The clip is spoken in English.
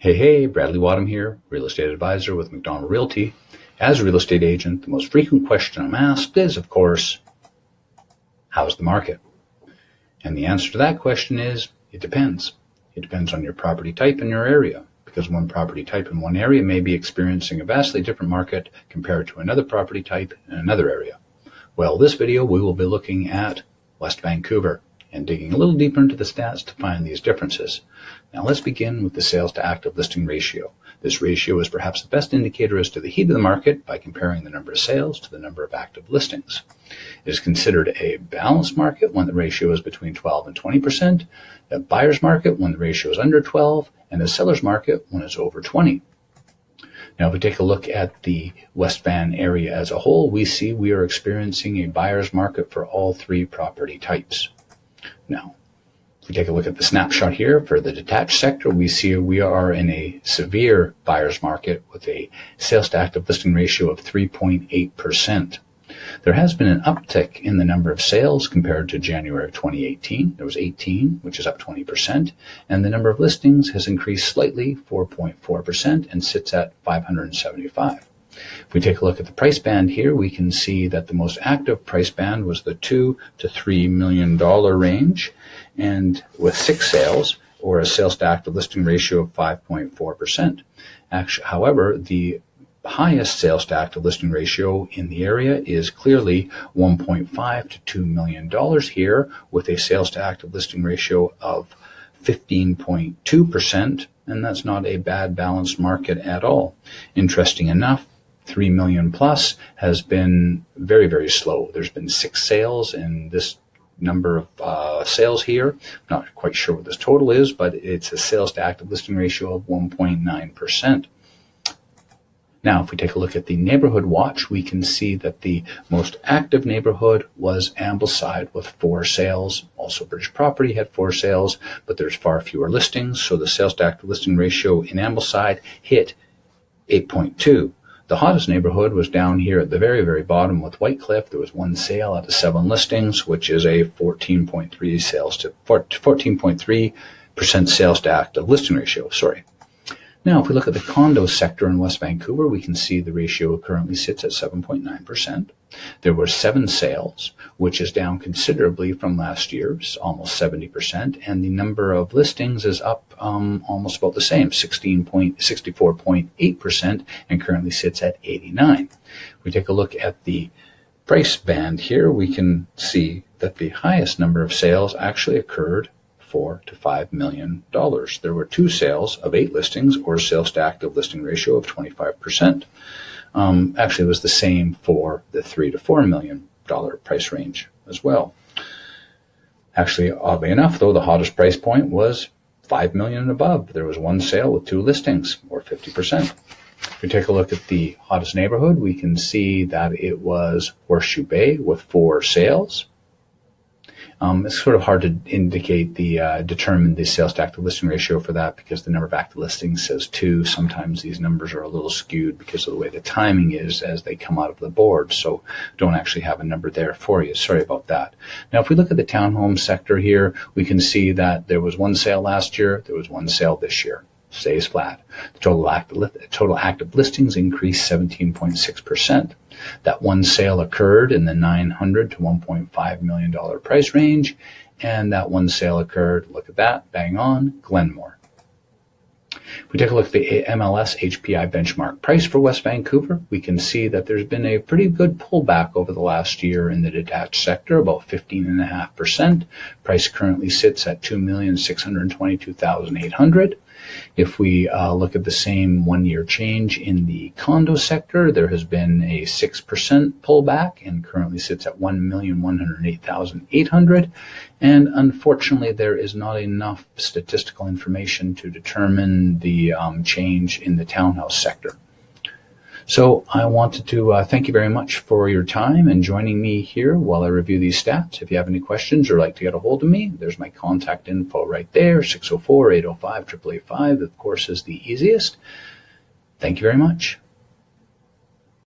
Hey, Bradley Wattum here, real estate advisor with Macdonald Realty. As a real estate agent, the most frequent question I'm asked is, of course, how's the market? And the answer to that question is, it depends. It depends on your property type and your area, because one property type in one area may be experiencing a vastly different market compared to another property type in another area. Well, this video, we will be looking at West Vacouver and digging a little deeper into the stats to find these differences. Now let's begin with the sales to active listing ratio. This ratio is perhaps the best indicator as to the heat of the market by comparing the number of sales to the number of active listings. It is considered a balanced market when the ratio is between 12 and 20%, a buyer's market when the ratio is under 12, and a seller's market when it's over 20. Now, if we take a look at the West Van area as a whole, we see we are experiencing a buyer's market for all three property types. Now, if we take a look at the snapshot here for the detached sector, we see we are in a severe buyer's market with a sales to active listing ratio of 3.8%. There has been an uptick in the number of sales compared to January of 2018. There was 18, which is up 20%, and the number of listings has increased slightly, 4.4%, and sits at 575. If we take a look at the price band here, we can see that the most active price band was the $2 to $3 million range, and with 6 sales, or a sales to active listing ratio of 5.4%. However, the highest sales to active listing ratio in the area is clearly $1.5 to $2 million here, with a sales to active listing ratio of 15.2%, and that's not a bad balanced market at all. Interesting enough, 3 million plus has been very, very slow. There's been 6 sales in this number of sales here. Not quite sure what this total is, but it's a sales to active listing ratio of 1.9%. Now, if we take a look at the neighborhood watch, we can see that the most active neighborhood was Ambleside with 4 sales. Also, British Property had 4 sales, but there's far fewer listings, so the sales to active listing ratio in Ambleside hit 8.2. The hottest neighborhood was down here at the very, very bottom with Whitecliff. There was 1 sale out of 7 listings, which is a 14.3% sales to active listing ratio. Now, if we look at the condo sector in West Vacouver, we can see the ratio currently sits at 7.9%. There were 7 sales, which is down considerably from last year's, almost 70%, and the number of listings is up almost about the same, 64.8%, and currently sits at 89. If we take a look at the price band here, we can see that the highest number of sales actually occurred $4 to $5 million. There were 2 sales of 8 listings, or sales to active listing ratio of 25%. Actually, it was the same for the $3 to $4 million price range as well. Actually, oddly enough, though, the hottest price point was $5 million and above. There was 1 sale with 2 listings, or 50%. If we take a look at the hottest neighborhood, we can see that it was Horseshoe Bay with 4 sales. It's sort of hard to indicate determine the sales to active listing ratio for that, because the number of active listings says 2. Sometimes these numbers are a little skewed because of the way the timing is as they come out of the board. So don't actually have a number there for you. Sorry about that. Now, if we look at the townhome sector here, we can see that there was 1 sale last year. There was 1 sale this year. Stays flat. The total active listings increased 17.6%. That 1 sale occurred in the $900 to $1.5 million price range, and that 1 sale occurred, look at that, bang on, Glenmore. If we take a look at the MLS HPI benchmark price for West Vacouver, we can see that there's been a pretty good pullback over the last year in the detached sector, about 15.5%. Price currently sits at $2,622,800. If we look at the same 1-year change in the condo sector, there has been a 6% pullback and currently sits at $1,108,800. And unfortunately, there is not enough statistical information to determine the change in the townhouse sector. So I wanted to thank you very much for your time and joining me here while I review these stats. If you have any questions or like to get a hold of me, there's my contact info right there, 604-805-8885. Of course, is the easiest. Thank you very much.